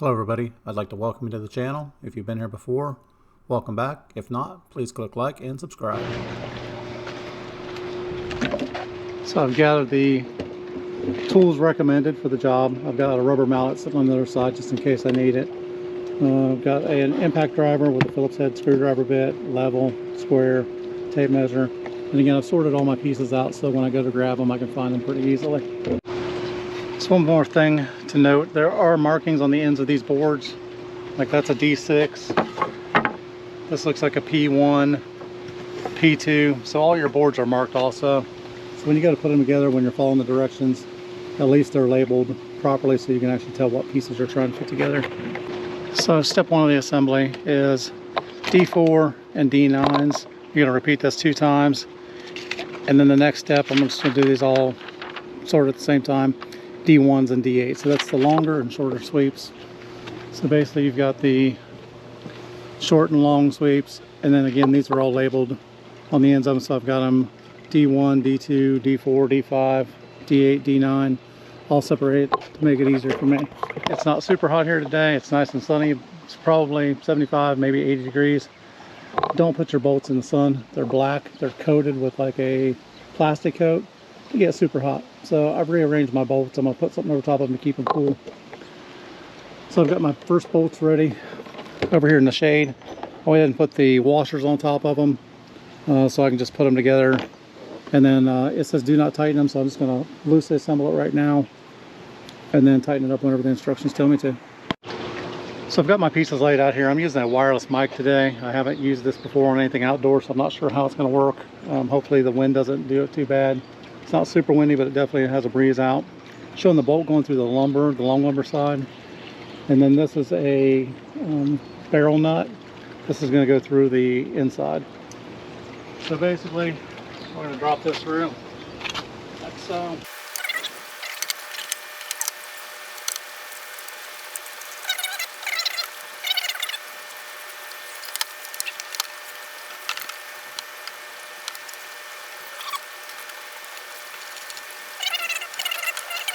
Hello everybody, I'd like to welcome you to the channel. If you've been here before, welcome back. If not, please click like and subscribe. So I've gathered the tools recommended for the job. I've got a rubber mallet sitting on the other side just in case I need it. I've got an impact driver with a Phillips head screwdriver bit, level, square, tape measure. And again, I've sorted all my pieces out so when I go to grab them I can find them pretty easily. So one more thing to note, there are markings on the ends of these boards. Like that's a D6. This looks like a P1, P2. So all your boards are marked also. So when you go to put them together, when you're following the directions, at least they're labeled properly so you can actually tell what pieces you're trying to put together. So step one of the assembly is D4 and D9s. You're going to repeat this 2 times. And then the next step, I'm just going to do these all sort of at the same time. D1s and D8s. So that's the longer and shorter sweeps. So basically you've got the short and long sweeps, and then again these are all labeled on the ends of them. So I've got them D1, D2, D4, D5, D8, D9, all separated to make it easier for me. It's not super hot here today. It's nice and sunny. It's probably 75, maybe 80 degrees. Don't put your bolts in the sun. They're black. They're coated with like a plastic coat. It gets super hot. So I've rearranged my bolts. I'm going to put something over top of them to keep them cool. So I've got my first bolts ready over here in the shade. I went ahead and put the washers on top of them so I can just put them together. And then it says do not tighten them, so I'm just going to loosely assemble it right now and then tighten it up whenever the instructions tell me to. So I've got my pieces laid out here. I'm using a wireless mic today. I haven't used this before on anything outdoor, so I'm not sure how it's going to work. Hopefully the wind doesn't do it too bad. It's not super windy, but it definitely has a breeze out. Showing the bolt going through the lumber, the long lumber side. And then this is a barrel nut. This is going to go through the inside. So basically, we're going to drop this through like so.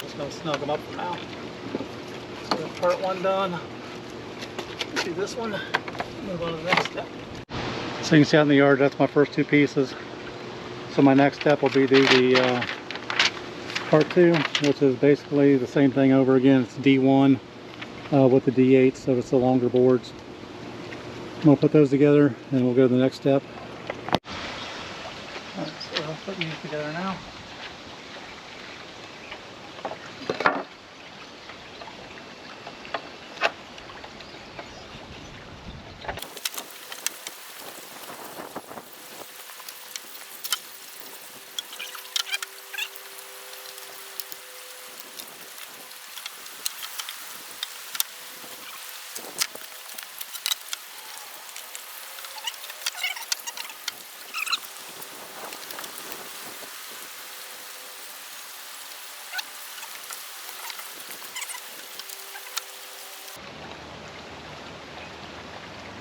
Just going to snug them up for now. So part 1 done. Do this one, move on to the next step. So you can see out in the yard, that's my first 2 pieces. So my next step will be the part 2, which is basically the same thing over again. It's D1 with the D8, so it's the longer boards. I'm going to put those together and we'll go to the next step. Alright, so I'm putting these together now.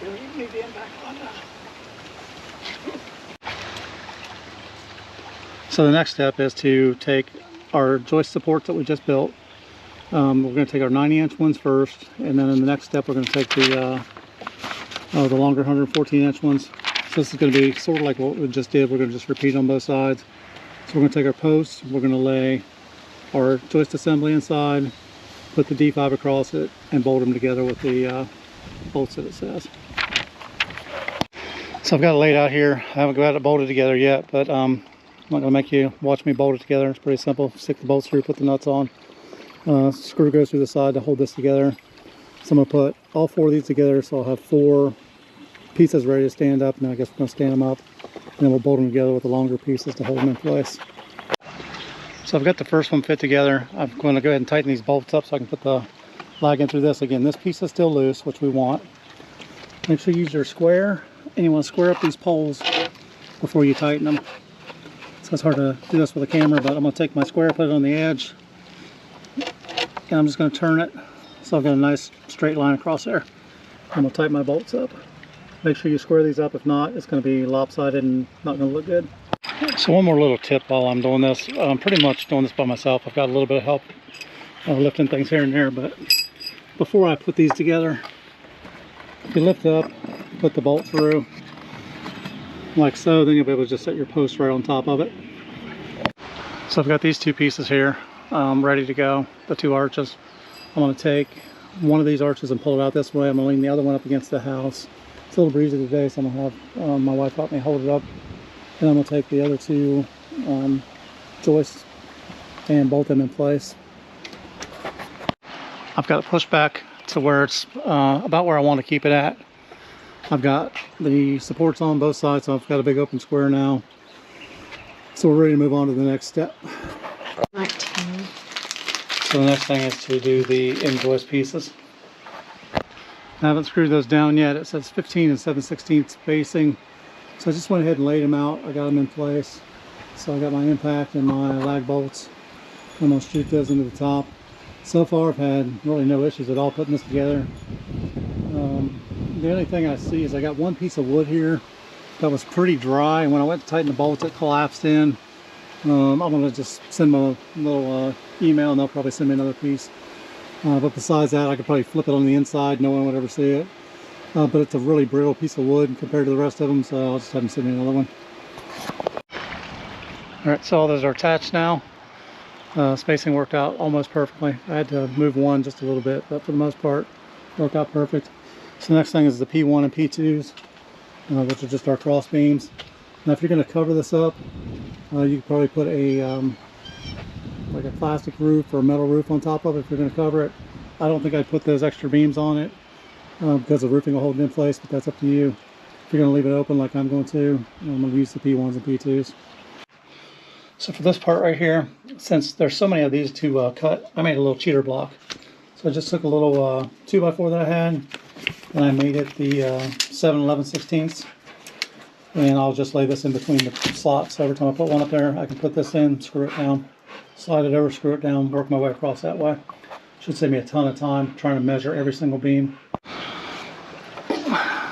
You need the impact on that. So the next step is to take our joist supports that we just built. We're going to take our 90-inch ones first, and then in the next step we're going to take the longer 114-inch ones. So this is going to be sort of like what we just did. We're going to just repeat on both sides. So we're going to take our posts, we're going to lay our joist assembly inside, put the D5 across it, and bolt them together with the bolts that it says. So I've got it laid out here. I haven't got it bolted together yet, but I'm not going to make you watch me bolt it together. It's pretty simple. Stick the bolts through, put the nuts on. Screw goes through the side to hold this together. So I'm going to put all 4 of these together, so I'll have 4 pieces ready to stand up. Now I guess we're going to stand them up, and then we'll bolt them together with the longer pieces to hold them in place. So I've got the first one fit together. I'm going to go ahead and tighten these bolts up so I can put the lag in through this. Again, this piece is still loose, which we want. Make sure you use your square, and you want to square up these poles before you tighten them. So it's hard to do this with a camera, but I'm going to take my square, put it on the edge, and I'm just going to turn it so I've got a nice straight line across there. I'm going to tighten my bolts up. Make sure you square these up. If not, it's going to be lopsided and not going to look good. So one more little tip while I'm doing this. I'm pretty much doing this by myself. I've got a little bit of help lifting things here and there, but before I put these together, if you lift up, put the bolt through like so, then you'll be able to just set your post right on top of it. So I've got these two pieces here ready to go, the two arches. I'm going to take one of these arches and pull it out this way. I'm going to lean the other one up against the house. It's a little breezy today, so I'm going to have my wife help me hold it up. And I'm going to take the other two joists and bolt them in place. I've got it pushed back to where it's about where I want to keep it at. I've got the supports on both sides, so I've got a big open square now. So we're ready to move on to the next step. So the next thing is to do the end joist pieces. I haven't screwed those down yet. It says 15 and 7/16 spacing. So I just went ahead and laid them out. I got them in place. So I got my impact and my lag bolts. I'm going to shoot those into the top. So far I've had really no issues at all putting this together. The only thing I see is I got one piece of wood here that was pretty dry, and when I went to tighten the bolts it collapsed in. I'm going to just send them a little email and they'll probably send me another piece. But besides that, I could probably flip it on the inside, no one would ever see it. But it's a really brittle piece of wood compared to the rest of them, so I'll just have them send me another one. Alright, so all those are attached now. Spacing worked out almost perfectly. I had to move one just a little bit, but for the most part, worked out perfect. So the next thing is the P1 and P2s, which are just our cross beams. Now if you're going to cover this up, you could probably put a like a plastic roof or a metal roof on top of it if you're going to cover it. I don't think I'd put those extra beams on it because the roofing will hold it in place, but that's up to you. If you're going to leave it open like I'm going to, I'm going to use the P1s and P2s. So for this part right here, since there's so many of these to cut, I made a little cheater block. So I just took a little 2x4 that I had, and I made it the 7/11/16. And I'll just lay this in between the slots. So every time I put one up there, I can put this in, screw it down, slide it over, screw it down, work my way across that way. Should save me a ton of time trying to measure every single beam.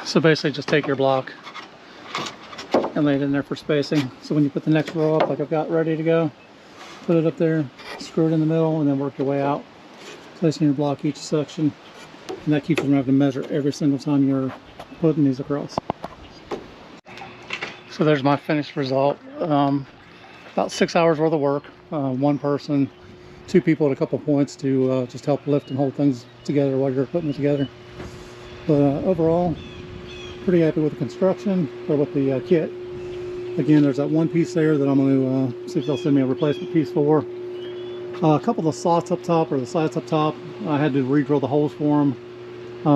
So basically just take your block and lay it in there for spacing. So when you put the next row up like I've got ready to go, put it up there, screw it in the middle, and then work your way out. Placing your block each section. And that keeps you from having to measure every single time you're putting these across. So there's my finished result. About 6 hours worth of work. One person, two people at a couple points to just help lift and hold things together while you're putting it together. But overall, pretty happy with the construction, or with the kit. Again, there's that one piece there that I'm going to see if they'll send me a replacement piece for. A couple of the slots up top, or the sides up top, I had to re-drill the holes for them.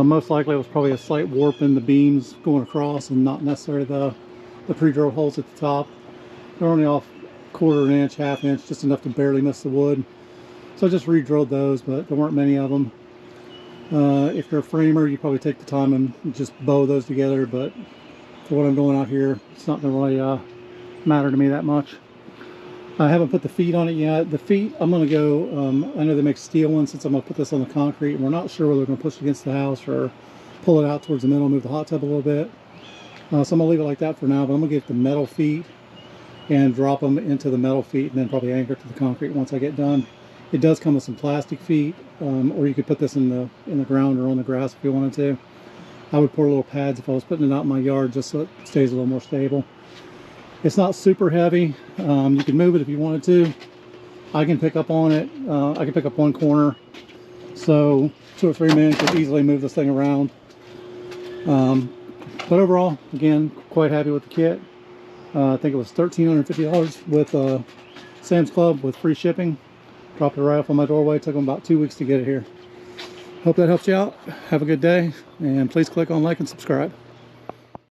Most likely it was probably a slight warp in the beams going across and not necessarily the pre-drilled holes at the top. They're only off 1/4 inch, 1/2 inch, just enough to barely miss the wood. So I just re-drilled those, but there weren't many of them. If you're a framer, you probably take the time and just bow those together, but for what I'm doing out here, it's not going to really matter to me that much. I haven't put the feet on it yet. The feet, I'm going to go, I know they make steel ones, since I'm going to put this on the concrete, and we're not sure whether we're going to push it against the house or pull it out towards the middle, move the hot tub a little bit. So I'm going to leave it like that for now, but I'm going to get the metal feet and drop them into the metal feet and then probably anchor it to the concrete once I get done. It does come with some plastic feet, or you could put this in the ground or on the grass if you wanted to. I would pour little pads if I was putting it out in my yard just so it stays a little more stable. It's not super heavy. You can move it if you wanted to. I can pick up on it. I can pick up one corner. So 2 or 3 men could easily move this thing around. But overall, again, quite happy with the kit. I think it was $1,350 with Sam's Club with free shipping. Dropped it right off on my doorway. It took them about 2 weeks to get it here. Hope that helps you out. Have a good day, and please click on like and subscribe.